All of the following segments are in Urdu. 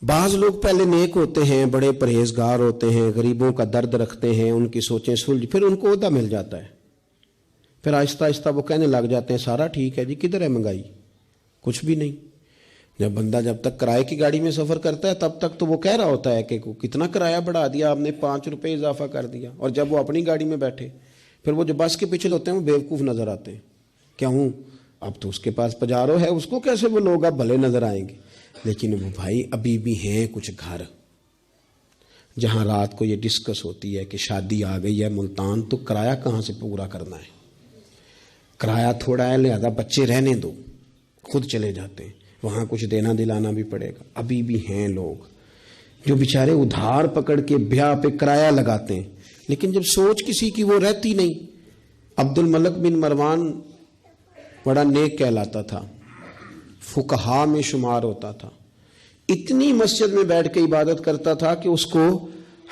بعض لوگ پہلے نیک ہوتے ہیں، بڑے پرہیزگار ہوتے ہیں، غریبوں کا درد رکھتے ہیں، ان کی سوچیں سلجھ، پھر ان کو عہدہ مل جاتا ہے، پھر آہستہ آہستہ وہ کہنے لگ جاتے ہیں سارا ٹھیک ہے جی، کدھر ہے مہنگائی؟ کچھ بھی نہیں۔ جب تک کرائے کی گاڑی میں سفر کرتا ہے تب تک تو وہ کہہ رہا ہوتا ہے کہ کتنا کرایہ بڑھا دیا آپ نے، 5 روپے اضافہ کر دیا، اور جب وہ اپنی گاڑی میں بیٹھے پھر وہ جو بس کے پیچھے ہوتے ہیں وہ بیوقوف نظر آتے ہیں، کیوں؟ اب تو اس کے پاس پجارو ہے، اس کو کیسے وہ لوگ اب بھلے نظر آئیں گے؟ لیکن وہ بھائی ابھی بھی ہیں کچھ گھر جہاں رات کو یہ ڈسکس ہوتی ہے کہ شادی آ گئی ہے ملتان، تو کرایہ کہاں سے پورا کرنا ہے؟ کرایہ تھوڑا ہے لہذا بچے رہنے دو، خود چلے جاتے ہیں، وہاں کچھ دینا دلانا بھی پڑے گا۔ ابھی بھی ہیں لوگ جو بیچارے ادھار پکڑ کے بیاہ پہ کرایہ لگاتے ہیں، لیکن جب سوچ کسی کی وہ رہتی نہیں۔ عبد الملک بن مروان بڑا نیک کہلاتا تھا، فقہا میں شمار ہوتا تھا، اتنی مسجد میں بیٹھ کے عبادت کرتا تھا کہ اس کو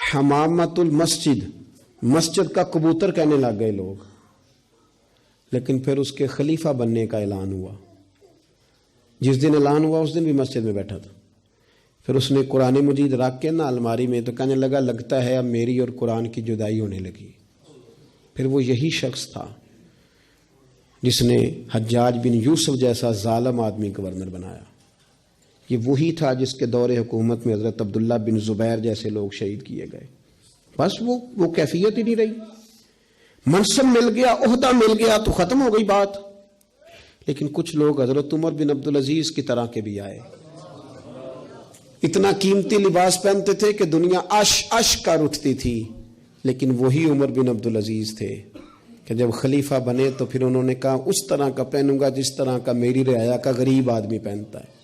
حمامت المسجد، مسجد کا کبوتر کہنے لگ گئے لوگ۔ لیکن پھر اس کے خلیفہ بننے کا اعلان ہوا، جس دن اعلان ہوا اس دن بھی مسجد میں بیٹھا تھا۔ پھر اس نے قرآن مجید رکھ کے نا الماری میں، تو کہنے لگتا ہے اب میری اور قرآن کی جدائی ہونے لگی۔ پھر وہ یہی شخص تھا جس نے حجاج بن یوسف جیسا ظالم آدمی گورنر بنایا، یہ وہی تھا جس کے دور حکومت میں حضرت عبداللہ بن زبیر جیسے لوگ شہید کیے گئے۔ بس وہ کیفیت ہی نہیں رہی، منصب مل گیا، عہدہ مل گیا تو ختم ہو گئی بات۔ لیکن کچھ لوگ حضرت عمر بن عبدالعزیز کی طرح کے بھی آئے، اتنا قیمتی لباس پہنتے تھے کہ دنیا عش کر اٹھتی تھی، لیکن وہی عمر بن عبدالعزیز تھے کہ جب خلیفہ بنے تو پھر انہوں نے کہا اس طرح کا پہنوں گا جس طرح کا میری رعایا کا غریب آدمی پہنتا ہے۔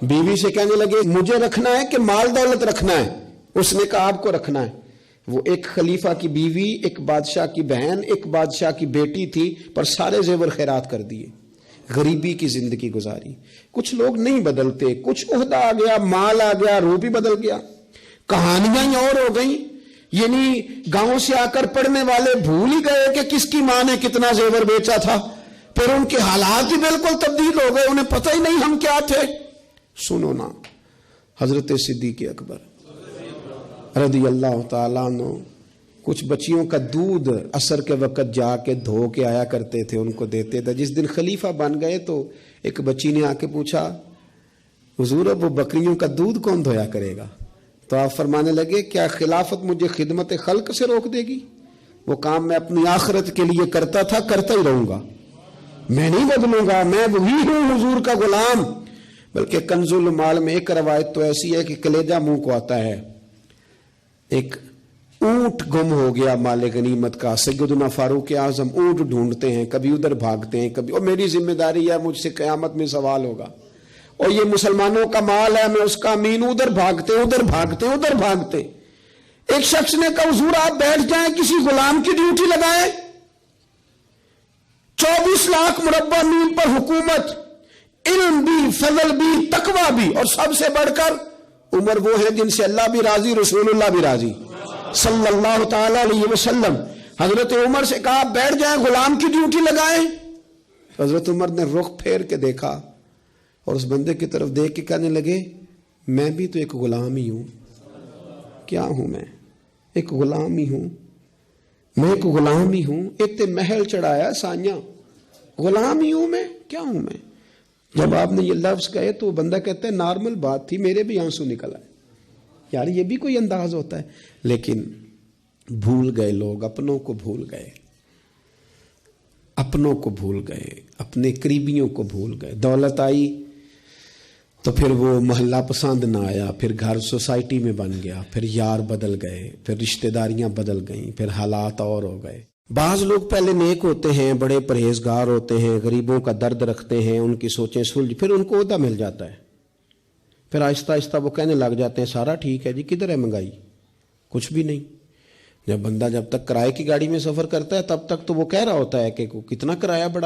بیوی سے کہنے لگے مجھے رکھنا ہے کہ مال دولت رکھنا ہے؟ اس نے کہا آپ کو رکھنا ہے۔ وہ ایک خلیفہ کی بیوی، ایک بادشاہ کی بہن، ایک بادشاہ کی بیٹی تھی، پر سارے زیور خیرات کر دیے، غریبی کی زندگی گزاری۔ کچھ لوگ نہیں بدلتے، کچھ عہدہ آ گیا، مال آ گیا، روح بھی بدل گیا، کہانیاں ہی اور ہو گئیں۔ یعنی گاؤں سے آ کر پڑھنے والے بھول ہی گئے کہ کس کی ماں نے کتنا زیور بیچا تھا، پھر ان کے حالات ہی بالکل تبدیل ہو گئے، انہیں پتہ ہی نہیں ہم کیا تھے۔ سنو نا، حضرت صدیق اکبر رضی اللہ تعالیٰ عنہ کچھ بچیوں کا دودھ عصر کے وقت جا کے دھو کے آیا کرتے تھے، ان کو دیتے تھے۔ جس دن خلیفہ بن گئے تو ایک بچی نے آ کے پوچھا حضور اب وہ بکریوں کا دودھ کون دھویا کرے گا؟ تو آپ فرمانے لگے کیا خلافت مجھے خدمت خلق سے روک دے گی؟ وہ کام میں اپنی آخرت کے لیے کرتا تھا، کرتا ہی رہوں گا، میں نہیں بدلوں گا، میں وہی ہوں حضور کا غلام۔ بلکہ کنز المال میں ایک روایت تو ایسی ہے کہ کلیجہ منہ کو آتا ہے، ایک اونٹ گم ہو گیا مال غنیمت کا، سیدنا فاروق اعظم اونٹ ڈھونڈتے ہیں، کبھی ادھر بھاگتے ہیں، کبھی اور میری ذمہ داری ہے، مجھ سے قیامت میں سوال ہوگا، اور یہ مسلمانوں کا مال ہے، میں اس کا امین، ادھر بھاگتے ادھر بھاگتے ادھر بھاگتے۔ ایک شخص نے کہا حضور آپ بیٹھ جائیں، کسی غلام کی ڈیوٹی لگائیں، 24 لاکھ مربع میل پر حکومت، علم بھی، فضل بھی، تقویٰ بھی، اور سب سے بڑھ کر عمر وہ ہیں جن سے اللہ بھی راضی، رسول اللہ بھی راضی صلی اللہ تعالی علیہ وسلم۔ حضرت عمر سے کہا بیٹھ جائیں، غلام کی ڈیوٹی لگائیں۔ حضرت عمر نے رخ پھیر کے دیکھا اور اس بندے کی طرف دیکھ کے کہنے لگے میں بھی تو ایک غلام ہی ہوں۔ کیا ہوں میں؟ ایک غلام ہی ہوں، میں ایک غلام ہی ہوں، ایک محل چڑھایا سانیاں، غلام ہی ہوں میں، کیا ہوں میں؟ جب آپ نے یہ لفظ کہے تو وہ بندہ کہتا ہے نارمل بات تھی، میرے بھی آنسو نکل آئے، یار یہ بھی کوئی انداز ہوتا ہے۔ لیکن بھول گئے لوگ، اپنوں کو بھول گئے، اپنوں کو بھول گئے، اپنے قریبیوں کو بھول گئے۔ دولت آئی تو پھر وہ محلہ پسند نہ آیا، پھر گھر سوسائٹی میں بن گیا، پھر یار بدل گئے، پھر رشتہ داریاں بدل گئیں، پھر حالات اور ہو گئے۔ بعض لوگ پہلے نیک ہوتے ہیں، بڑے پرہیزگار ہوتے ہیں، غریبوں کا درد رکھتے ہیں، ان کی سوچیں سلجھ، پھر ان کو عہدہ مل جاتا ہے، پھر آہستہ آہستہ وہ کہنے لگ جاتے ہیں سارا ٹھیک ہے جی، کدھر ہے مہنگائی؟ کچھ بھی نہیں۔ جب تک کرائے کی گاڑی میں سفر کرتا ہے تب تک تو وہ کہہ رہا ہوتا ہے کہ کتنا کرایہ بڑھا